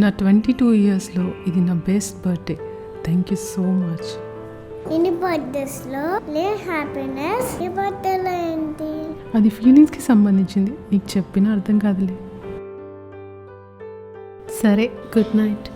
నా 22 ఇయర్స్లో ఇది నా best birthday. Thank you so much. ఇన్ని బర్త్డేస్లో హ్యాపీనెస్, ఈ బర్త్డేలో ఏంటి? అది ఫీలింగ్స్కి సంబంధించింది, నీకు చెప్పినా అర్థం కాదులే. సరే, గుడ్ నైట్.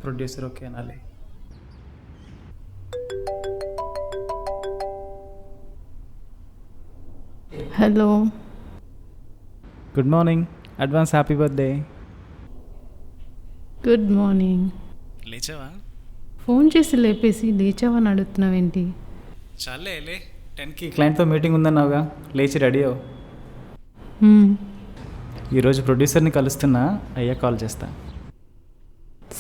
ప్రొడ్యూసర్ ఓకే అనాలి. Hello, good morning, advance happy birthday. Good morning. లేచావా? ఫోన్ చేసి లేపేసి లేచావని అడుగుతున్నావేంటి? చాలే లే, 10కి క్లయింట్తో మీటింగ్ ఉందన్నావుగా, లేచి రెడీ అవ్వు. ఈరోజు ప్రొడ్యూసర్ని కలుస్తున్నా, అయ్యా కాల్ చేస్తా.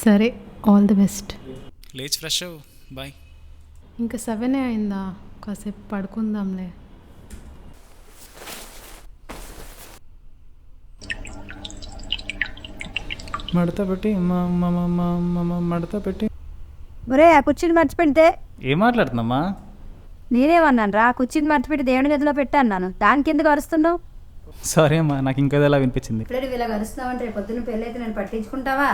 సరే, ఆల్ ది బెస్ట్. లేచి ఫ్రెష్ అవ్వు, బాయ్. ఇంకా 7 అయిందా? కాసేపు పడుకుందాంలే. మడత పెట్టి మడత పెట్టి. ఒరే, ఆ కుర్చీని మర్చిపెడితే. ఏం మాట్లాడుతున్నామ్మా? నేనేమన్నాను రా, కుర్చీని మర్చిపెట్టి దేవుని గదిలో పెట్టాను. దానికి ఎందుకు అరుస్తున్నావు? సారీ అమ్మా, నాకు ఇంకేదలా వినిపించింది. ఇప్పుడు ఇలా అరుస్తున్నావు అంటే పొద్దున్న పెళ్ళైతే నేను పట్టించుకుంటావా?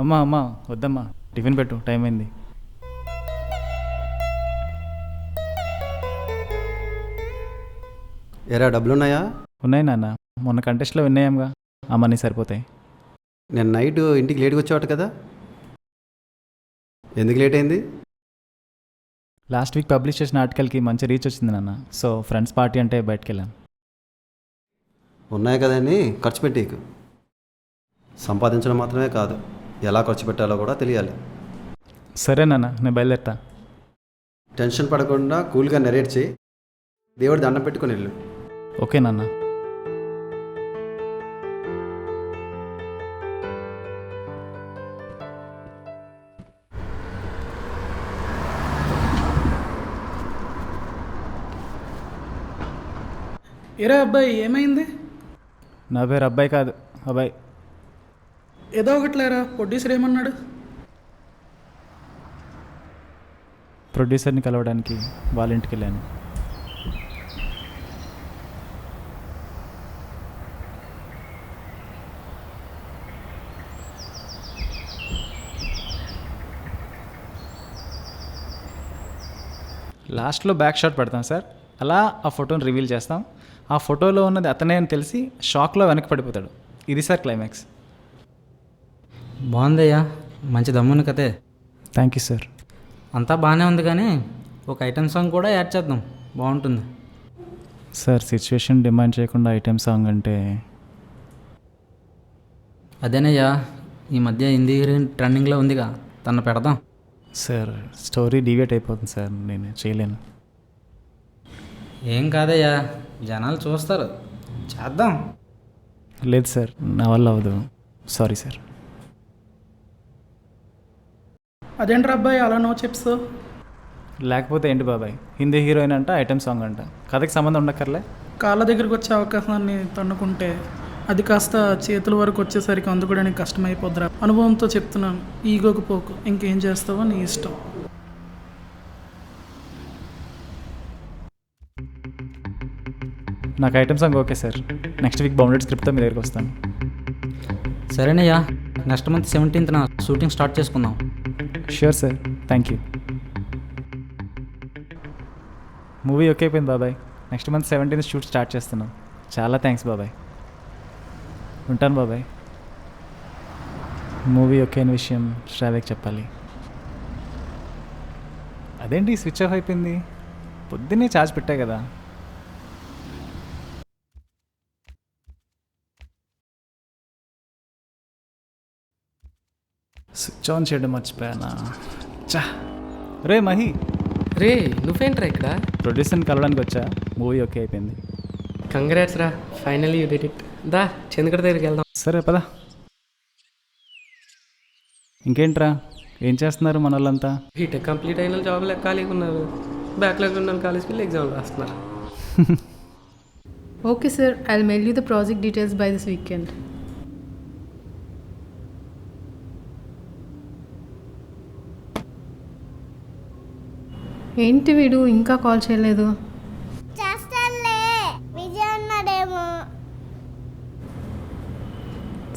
అమ్మా వద్దమ్మా, టిఫిన్ పెట్టు, టైం అయింది. ఎరా డబ్బులున్నాయా? ఉన్నాయి నాన్న, మొన్న కంటెస్ట్లో విన్నాయంగా, ఆ మనీ సరిపోతాయి. నేను నైట్ ఇంటికి లేట్గా వచ్చేవాట కదా, ఎందుకు లేట్ అయింది? లాస్ట్ వీక్ పబ్లిష్ చేసిన ఆర్టికల్కి మంచి రీచ్ వచ్చింది నాన్న, సో ఫ్రెండ్స్ పార్టీ అంటే బయటకు వెళ్ళాను. ఉన్నాయి కదని ఖర్చు పెట్టేకు. సంపాదించడం మాత్రమే కాదు, ఎలా ఖర్చు పెట్టాలో కూడా తెలియాలి. సరే నాన్న, నేను బయలుదేరుతా. టెన్షన్ పడకుండా కూల్గా నెరేట్ చేయి, దేవుడి దండం పెట్టుకొని వెళ్ళు. ఓకే నాన్న. ఏరా అబ్బాయి, ఏమైంది? నా పేరు అబ్బాయి కాదు, అబ్బాయి. ఏదో ఒకట్లేరా, ప్రొడ్యూసర్ ఏమన్నాడు? ప్రొడ్యూసర్ని కలవడానికి వాళ్ళ ఇంటికి వెళ్ళాను. లాస్ట్లో బ్యాక్ షాట్ పెడతాం సార్, అలా ఆ ఫోటోని రివీల్ చేస్తాం. ఆ ఫోటోలో ఉన్నది అతనే అని తెలిసి షాక్లో వెనక్కి పడిపోతాడు. ఇది సార్ క్లైమాక్స్. బాగుందయ్యా, మంచి దమ్ముని కథే. Thank you sir. అంతా బాగానే ఉంది, కానీ ఒక ఐటమ్ సాంగ్ కూడా యాడ్ చేద్దాం, బాగుంటుంది. సార్, సిచ్యువేషన్ డిమాండ్ చేయకుండా ఐటెం సాంగ్ అంటే? అదేనయ్యా, ఈ మధ్య హిందీ హీరోయిన్ ట్రెండింగ్లో ఉందిగా, తను పెడదాం. సార్, స్టోరీ డివేట్ అయిపోతుంది సార్, నేను చేయలేను. ఏం కాదయ్యా, జనాలు చూస్తారు, చేద్దాం. లేదు సార్, నా వల్ల అవ్వదు, సారీ సార్. అదేంట్రా అబ్బాయి అలా నో చెప్స్? లేకపోతే ఏంటి బాబాయ్, హిందీ హీరోయిన్ అంట, ఐటెం సాంగ్ అంట, కథకి సంబంధం ఉండక్కర్లే. కాళ్ళ దగ్గరికి వచ్చే అవకాశాన్ని తన్నుకుంటే అది కాస్త చేతుల వరకు వచ్చేసరికి అందుకోవడానికి కష్టమైపోద్దిరా. అనుభవంతో చెప్తున్నాను, ఈగోకు పోకు, ఇంకేం చేస్తావో నీ ఇష్టం. నాకు item song okay sir, next week bounded స్క్రిప్ట్తో మీ దగ్గరికి వస్తాను. సరేనయ్యా, next month 17th shooting start చేసుకుందాం. Sure sir, thank you. Movie okay అయిపోయింది బాబాయ్, next month 17th shoot start చేస్తున్నాం. చాలా థ్యాంక్స్ బాబాయ్, ఉంటాను బాబాయ్. మూవీ ఓకే అనే విషయం శ్రావ్యకి చెప్పాలి. అదేంటి స్విచ్ ఆఫ్ అయిపోయింది? పొద్దున్నే ఛార్జ్ పెట్టా కదా. స్విచ్ ఆన్ చేయడం మర్చిపోయానా? చా, రే మహి. రే, నువ్వేంట్రా ఇక్కడ? ప్రొడ్యూసర్ని కలవడానికి వచ్చా, మూవీ ఓకే అయిపోయింది. కంగ్రాట్స్ రా, ఫైనలీ యూ డిడ్ ఇట్. దా చంద్రగడ దగ్గరికి వెళ్దాం. సరే పద. ఇంకేంట్రా, ఏం చేస్తున్నారు మన వాళ్ళంతా? బీటెక్ కంప్లీట్ అయిన జాబ్లో ఖాళీగా ఉన్నారు, బ్యాక్లాగ్ ఉన్న కాలేజ్కి వెళ్ళి ఎగ్జామ్ రాస్తున్నారు. Okay, sir. I'll mail you the project details by this weekend. ఏంటి వీడు ఇంకా కాల్ చేయలేదు? చేస్తానులే, విజయ్ ఉన్నాడేమో.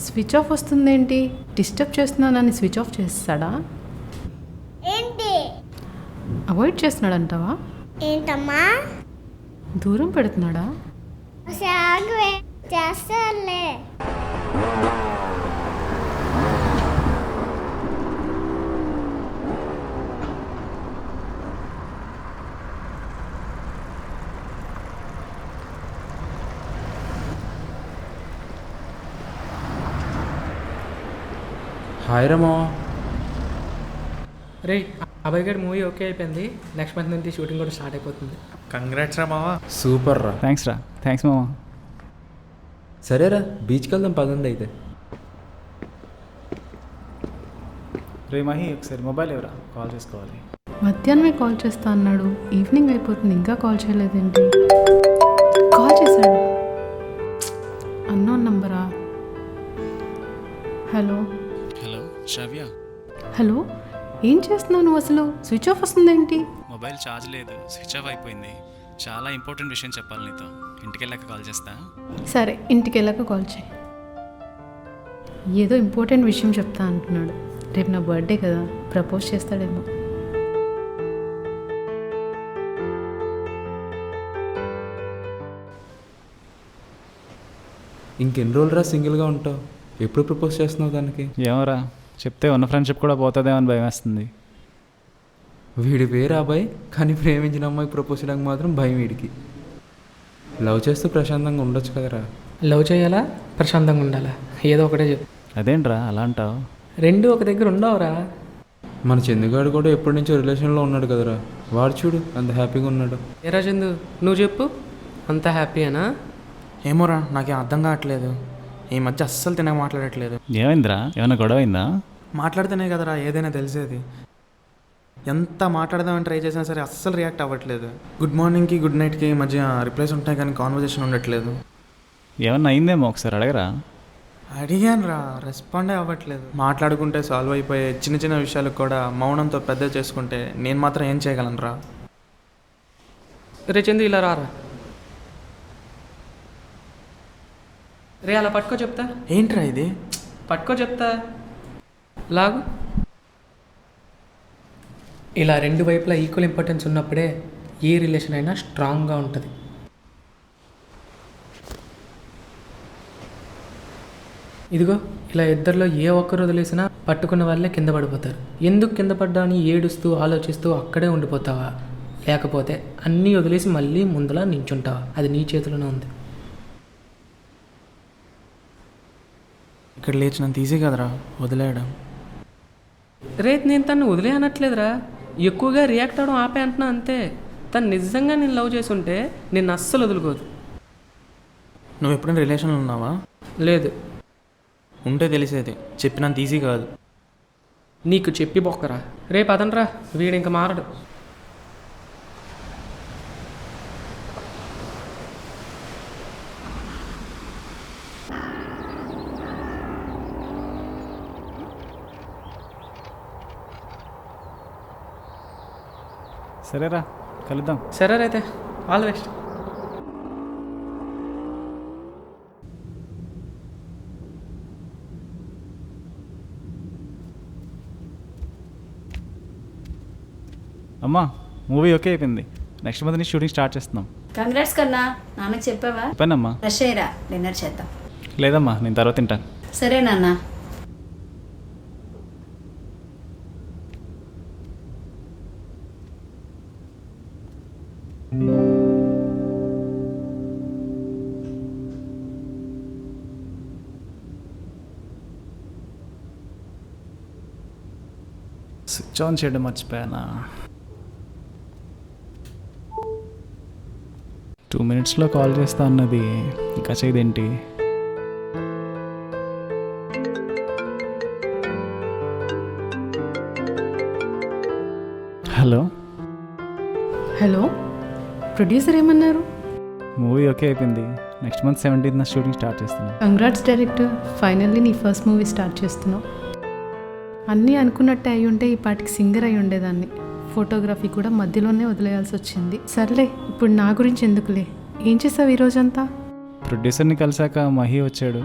స్విచ్ ఆఫ్ వస్తుందేంటి? డిస్టర్బ్ చేస్తున్నానని స్విచ్ ఆఫ్ చేస్తాడా? ఏంటి అవాయిడ్ చేస్తున్నాడంటావా? ఏంటమ్మా? దూరం పెడుతున్నాడా? ఆగవే, చేస్తానులే. హాయ్ రమా. రే, అబ్బాయి గారి మూవీ ఓకే అయిపోయింది, నెక్స్ట్ మంత్ నుంచి షూటింగ్ కూడా స్టార్ట్ అయిపోతుంది. కంగ్రాట్స్ రా మావా, సూపర్ రా. థ్యాంక్స్ రా. థ్యాంక్స్ మామా. సరేరా, బీచ్కి వెళ్దాం పదండి అయితే. రే మహి, ఒకసారి మొబైల్ ఎవరా, కాల్ చేసుకోవాలి. మధ్యాహ్నమే కాల్ చేస్తా అన్నాడు, ఈవినింగ్ అయిపోతుంది ఇంకా కాల్ చేయలేదేంటి? కాల్ చేశాడు. అన్నోన్ నంబరా? Hello hello Shravya. హలో, ఏం చేస్తున్నావు నువ్వు? అసలు స్విచ్ ఆఫ్ వస్తుందేంటి? మొబైల్ ఛార్జ్ లేదు, స్విచ్ ఆఫ్ అయిపోయింది. చాలా ఇంపార్టెంట్ విషయం చెప్పాలి నీతో, ఇంటికి వెళ్ళాక కాల్ చేస్తా. సరే, ఇంటికి వెళ్ళాక కాల్ చేయి. ఏదో ఇంపార్టెంట్ విషయం చెప్తా అంటున్నాడు. రేపు నా బర్త్డే కదా, ప్రపోజ్ చేస్తాడేమో. ఇంకెన్ని రోజులు రా సింగిల్గా ఉంటావు? ఎప్పుడు ప్రపోజ్ చేస్తున్నావు దానికి? ఏమోరా, చెప్తే ఉన్న ఫ్రెండ్షిప్ కూడా పోతుందేమో అని భయం వేస్తుంది. వీడి పేరు అబ్బాయి, కానీ ప్రేమించిన అమ్మాయికి ప్రపోజ్ చేయడానికి మాత్రం భయం వీడికి. లవ్ చేస్తూ ప్రశాంతంగా ఉండొచ్చు కదరా. లవ్ చేయాలా, ప్రశాంతంగా ఉండాలా? ఏదో ఒకటే చెప్పు. అదేంట్రా అలా అంటావు? రెండు ఒక దగ్గర ఉండవురా. మన చందుగాడు కూడా ఎప్పటి నుంచో రిలేషన్లో ఉన్నాడు కదరా, వాడు చూడు అంత హ్యాపీగా ఉన్నాడు. ఏరా చందు, నువ్వు చెప్పు, అంత హ్యాపీయేనా? ఏమోరా, నాకేం అర్థం కావట్లేదు. ఈ మధ్య అస్సలు తినక మాట్లాడట్లేదు. ఏమైందిరా, ఏమైనా గొడవ అయిందా? మాట్లాడితేనే కదరా ఏదైనా తెలిసేది. ఎంత మాట్లాడదామని ట్రై చేసినా సరే అస్సలు రియాక్ట్ అవ్వట్లేదు. గుడ్ మార్నింగ్కి గుడ్ నైట్కి మధ్య రిప్లైస్ ఉంటాయి కానీ కాన్వర్జేషన్ ఉండట్లేదు. ఏమన్నా అయిందేమో, ఒకసారి అడగరా. అడిగాను రా, రెస్పాండే అవ్వట్లేదు. మాట్లాడుకుంటే సాల్వ్ అయిపోయే చిన్న చిన్న విషయాలకు కూడా మౌనంతో పెద్ద చేసుకుంటే నేను మాత్రం ఏం చేయగలను రా. రే చందు, ఇలా రారా. రే, అలా పట్టుకో చెప్తా. ఏంట్రా ఇది? పట్టుకో చెప్తా, లాగు. ఇలా రెండు వైపులా ఈక్వల్ ఇంపార్టెన్స్ ఉన్నప్పుడే ఏ రిలేషన్ అయినా స్ట్రాంగ్గా ఉంటుంది. ఇదిగో ఇలా ఇద్దరిలో ఏ ఒక్కరు వదిలేసినా పట్టుకున్న వాళ్ళే కింద పడిపోతారు. ఎందుకు కింద పడ్డా అని ఏడుస్తూ ఆలోచిస్తూ అక్కడే ఉండిపోతావా? లేకపోతే అన్నీ వదిలేసి మళ్ళీ ముందలా నించుంటావా? అది నీ చేతిలోనే ఉంది. ఇక్కడ లేచినంత ఈజీ కదరా వదిలేయడం. రేపు నేను తను వదిలే అనట్లేదురా, ఎక్కువగా రియాక్ట్ అవ్వడం ఆపే అంటున్నా అంతే. తను నిజంగా నేను లవ్ చేసి ఉంటే నిన్ను అస్సలు వదులుకోదు. నువ్వు ఎప్పుడైనా రిలేషన్లో ఉన్నావా? లేదు. ఉంటే తెలిసేది, చెప్పినంత ఈజీ కాదు. నీకు చెప్పి బొక్కరా. రేపు అదనరా, వీడు ఇంక మారడు. సరేరా, కలుద్దాం. సరే అయితే, ఆల్ ది బెస్ట్. అమ్మా, మూవీ ఓకే అయిపోయింది, నెక్స్ట్ మంత్ నుంచి షూటింగ్ స్టార్ట్ చేస్తున్నాం. కంగ్రాట్స్ కన్నా. నాన్నకి చెప్పావా? చెప్పానమ్మా. ఫ్రెష్ అయ్యరా, డిన్నర్ చేద్దాం. లేదమ్మా, నేను తర్వాత తింటాను. సరే నాన్న. స్విచ్ ఆన్ చేయడం మర్చిపోయానా? 2 minutesలో కాల్ చేస్తా అన్నది ఇంకా చేయదేంటి? హలో, హలో, ప్రొడ్యూసర్ ఏమన్నారు? మూవీ ఓకే అయిపోయింది. Next month 17th shooting start చేస్తున్నాను. కంగ్రాట్స్ డైరెక్టర్, ఫైనల్లీ నీ ఫస్ట్ మూవీ స్టార్ట్ చేస్తున్నావు. అన్నీ అనుకున్నట్టే అయి ఉంటే ఈ పాటికి సింగర్ అయి ఉండేదాన్ని. ఫోటోగ్రఫీ కూడా మధ్యలోనే వదిలేయాల్సి వచ్చింది. సర్లే, ఇప్పుడు నా గురించి ఎందుకులే. ఏం చేసావు ఈరోజంతా? ప్రొడ్యూసర్ని కలిసాక మహి వచ్చాడు.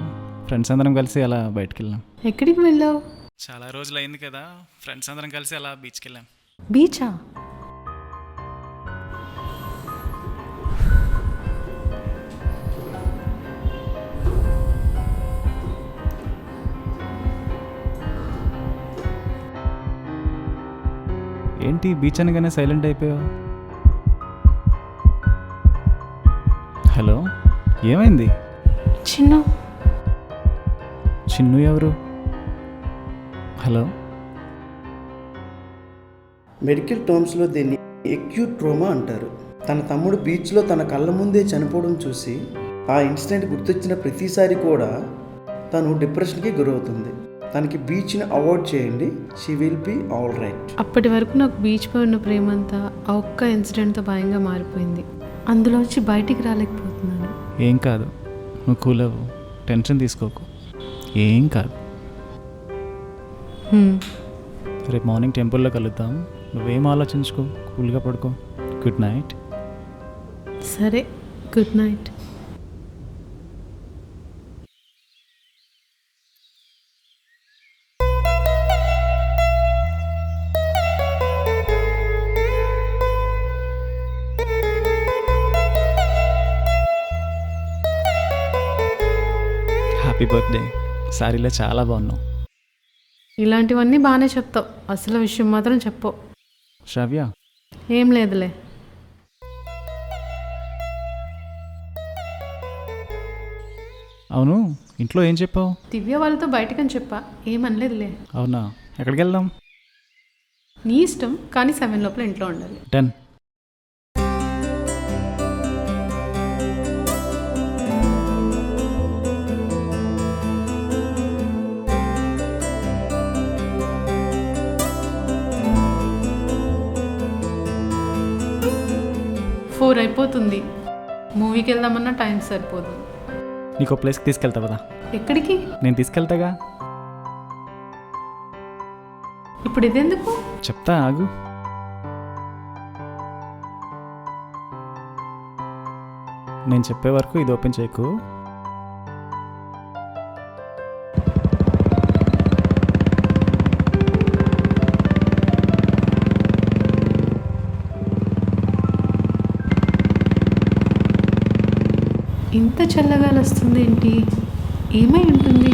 ఫ్రెండ్స్ అందరం కలిసి అలా బయటికి వెళ్ళాం. ఎక్కడికి వెళ్ళావు? చాలా రోజులు అయింది కదా, ఫ్రెండ్స్ అందరం కలిసి అలా బీచ్కి వెళ్ళాం. బీచా? ఏంటి బీచ్ అనగానే సైలెంట్ అయిపోయావు? హలో, ఏమైంది? చిన్ను. చిన్ను ఎవరు? హలో. మెడికల్ టర్మ్స్లో దీన్ని ఎక్యూట్ ట్రోమా అంటారు. తన తమ్ముడు బీచ్లో తన కళ్ళ ముందే చనిపోవడం చూసి ఆ ఇన్సిడెంట్ గుర్తొచ్చిన ప్రతిసారి కూడా తను డిప్రెషన్కి గురవుతుంది. తనకి బీచ్ని అవాయిడ్ చేయండి, she will be all right. అప్పటి వరకు నాకు బీచ్పై ఉన్న ప్రేమంతా ఆ ఒక్క ఇన్సిడెంట్తో భయంగా మారిపోయింది. అందులోంచి బయటికి రాలేకపోతున్నాను. ఏం కాదు, నువ్వు కూల్ అవ్వు, టెన్షన్ తీసుకోకు, ఏం కాదు. రేపు మార్నింగ్ టెంపుల్లో కలుద్దాం. నువ్వేం ఆలోచించుకో, కూల్గా పడుకో. Good night. సరే, గుడ్ నైట్. Happy birthday. సారీలో చాలా బాగున్నావు. ఇలాంటివన్నీ బాగానే చెప్తావు, అసలు విషయం మాత్రం చెప్పు. శ్రావ్య, ఏం లేదులే. అవును, ఇంట్లో ఏం చెప్పావు? దివ్య వాళ్ళతో బయటకని చెప్పా, ఏమనలేదులే. అవునా, ఎక్కడికి వెళ్దాం? నీ ఇష్టం, కానీ 7 లోపల ఇంట్లో ఉండాలి. డన్. ఫోర్ అయిపోతుంది. మూవీకి వెళ్దామన్నా టైం సరిపోదు. నీకు ఒక ప్లేస్కి తీసుకెళ్తా కదా. ఎక్కడికి? నేను తీసుకెళ్తాగా. ఇప్పుడు ఇదెందుకు? చెప్తా, ఆగు. నేను చెప్పే వరకు ఇది ఓపెన్ చేయకు. ఇంత చల్లగా వస్తుంది ఏంటి? ఏమై ఉంటుంది?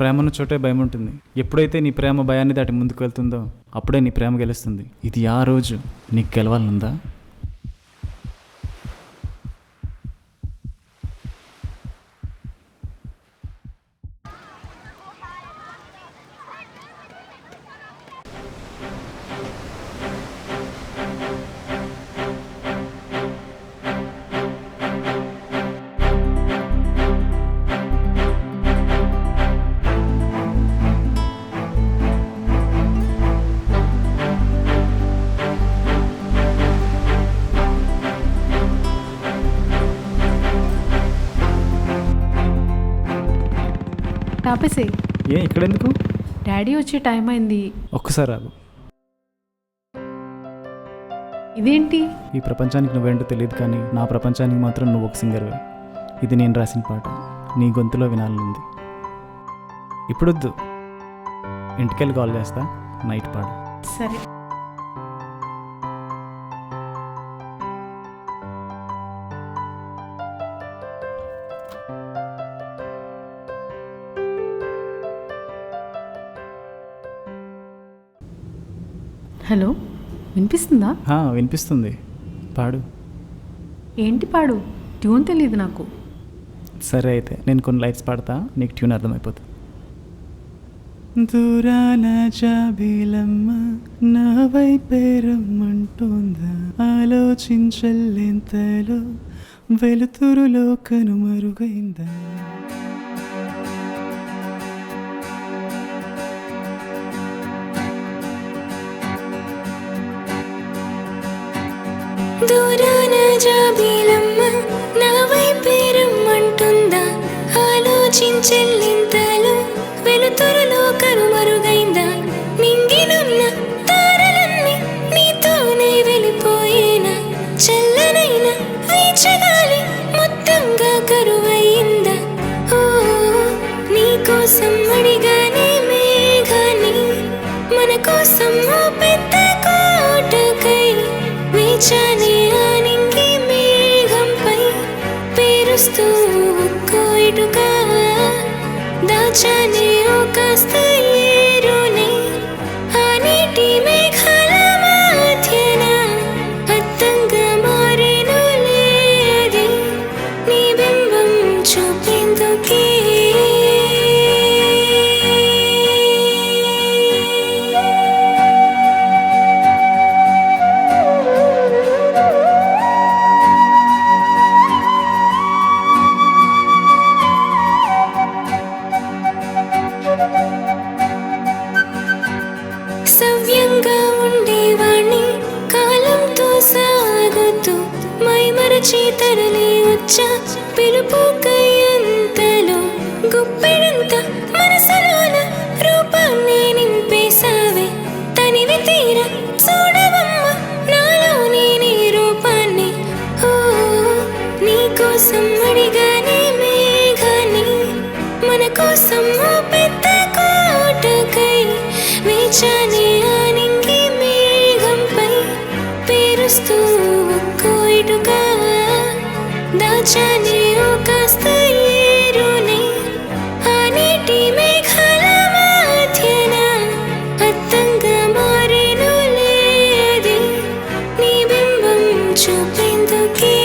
ప్రేమను చోటే భయం ఉంటుంది. ఎప్పుడైతే నీ ప్రేమ భయాన్ని దాటి ముందుకు వెళ్తుందో అప్పుడే నీ ప్రేమ గెలుస్తుంది. ఇది ఆ రోజు నీకు గెలవాలనుందా? ఆపేసే. ఇక్కడెందుకు? డాడీ వచ్చే టైం అయింది. ఒక్కసారి ఆగు. ఇదేంటి? ఈ ప్రపంచానికి నువ్వేంటో తెలియదు కానీ నా ప్రపంచానికి మాత్రం నువ్వు ఒక సింగర్వే. ఇది నేను రాసిన పాట, నీ గొంతులో వినాలనుంది. ఇప్పుడొద్దు, ఇంటికెళ్ళి కాల్ చేస్తా, నైట్ పాడు. సరే. హలో, వినిపిస్తుందా? వినిపిస్తుంది, పాడు. ఏంటి పాడు? ట్యూన్ తెలియదు నాకు. సరే అయితే నేను కొన్ని లైట్స్ పాడతా, నీకు ట్యూన్ అర్థమైపోతుంది. దూరాల జాబిలమ్మ నా వైపేరమ్మంటోందా, ఆలోచించలేంతలో వెలుతురులో కనుమరుగైందా. దూరాన జాబిలమ్మ నా వైపేరమ్మంటుందా, ఆలోచించెల్లింతలో వెలుతురులో కనుమరుగైందా. నింగినున్న తారలన్నీ నీతోనే వెళ్ళిపోయేనా, చల్లనైన వీచగాలి మొత్తంగా కరువయిందా. ఓ నీకోసం అడిగానే మేఘాన్ని, మన కోసం ఓ పెద్ద కోటకై వేచానే ఆ నింగి మేఘంపై, పేరుస్తూ ఒక్కో ఇటుగా దాచానే ఓ కాస్త ఏరునే. ఆ నీటి మేఘాల మధ్యన అద్దంగా మారేనులే అది, నీ బింబం చూపేందుకే. సవ్యంగా ఉండేవాణ్ణి కాలంతో సాగుతూ, మైమరచి తరలి వచ్చా పిలుపుకయ్యంతలో, గుప్పెడంత మనసులోన రూపాన్ని నింపేశావే. తనివి తీర చూడవమ్మ నాలోని నీ రూపాన్ని. ఓ నీకోసం అడిగానే మేఘాన్ని, మన కోసం ఓ పెద్ద కోటకై వేచానే ఆ నింగి మేఘంపై, పేరుస్తూ ఒక్కో ఇటుగా దాచానే ఓ కాస్త ఏరునే. ఆ నీటి మేఘాల మధ్యన అద్దంగా మారేనులే అది, నీ బింబం చూపేందుకే.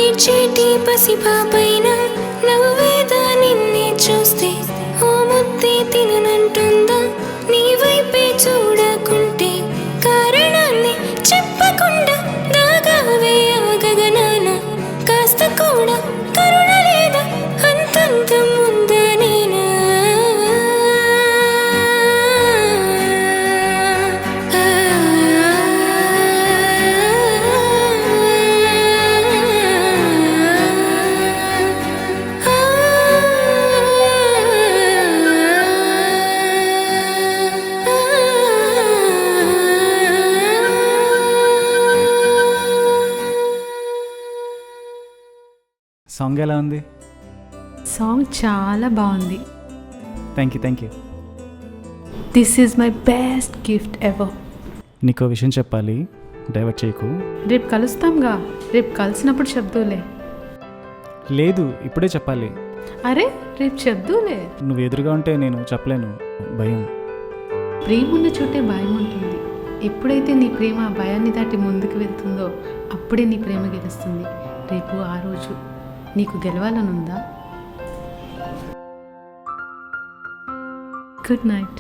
ఏడ్చేటి పసిపాపైన నవ్వేదా నిన్నే చూస్తే, ఓ ముద్దే తిననంటుందా నీ వైపే చూడకుంటే. కారణాన్ని చెప్పకుండా దాగావే ఆ గగనాన, కాస్త కూడా కరుణ లేదా అంతంతం ఉందా నేనా. సాంగ్ ఎలా ఉంది? సాంగ్ చాలా బాగుంది. Thank you. This is my best gift ever. నీకో విషయం చెప్పాలి, డైవర్ట్ చేయకు. రేపు కలుస్తాంగా, రేపు కలిసినప్పుడు చెప్దూలే. లేదు, ఇప్పుడే చెప్పాలి. అరే రేపు చెప్దూలే. నువ్వు ఎదురుగా ఉంటే నేను చెప్పలేను, భయం. ప్రేమ ఉన్న చోటే భయం ఉంటుంది. ఎప్పుడైతే నీ ప్రేమ భయాన్ని దాటి ముందుకు వెళ్తుందో అప్పుడే నీ ప్రేమ గెలుస్తుంది. రేపు ఆ రోజు నీకు గెలవాలనుందా? Good night.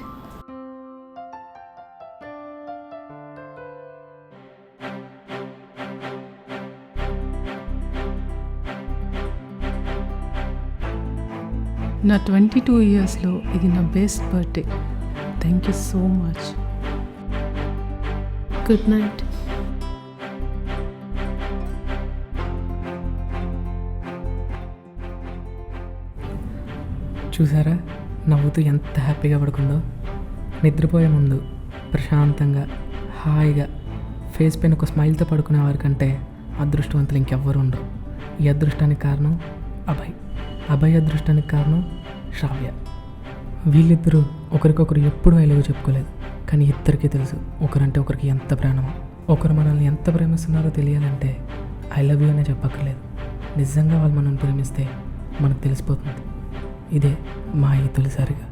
నా 22 ఇయర్స్లో ఇది నా best birthday. Thank you so much. Good night. చూసారా నవ్వుతూ ఎంత హ్యాపీగా పడుకుందో. నిద్రపోయే ముందు ప్రశాంతంగా హాయిగా ఫేస్ పైన ఒక స్మైల్తో పడుకునే వారికంటే అదృష్టవంతులు ఇంకెవ్వరు ఉండరు. ఈ అదృష్టానికి కారణం అభయ్ అదృష్టానికి కారణం శ్రావ్య. వీళ్ళిద్దరూ ఒకరికొకరు ఎప్పుడూ ఐ లవ్ యూ చెప్పుకోలేదు, కానీ ఇద్దరికీ తెలుసు ఒకరంటే ఒకరికి ఎంత ప్రాణమో. ఒకరు మనల్ని ఎంత ప్రేమిస్తున్నారో తెలియాలంటే ఐ లవ్ యూ అనే చెప్పక్కర్లేదు. నిజంగా వాళ్ళు మనల్ని ప్రేమిస్తే మనకు తెలిసిపోతుంది. ఇదే మా ఈ తొలిసారిగా.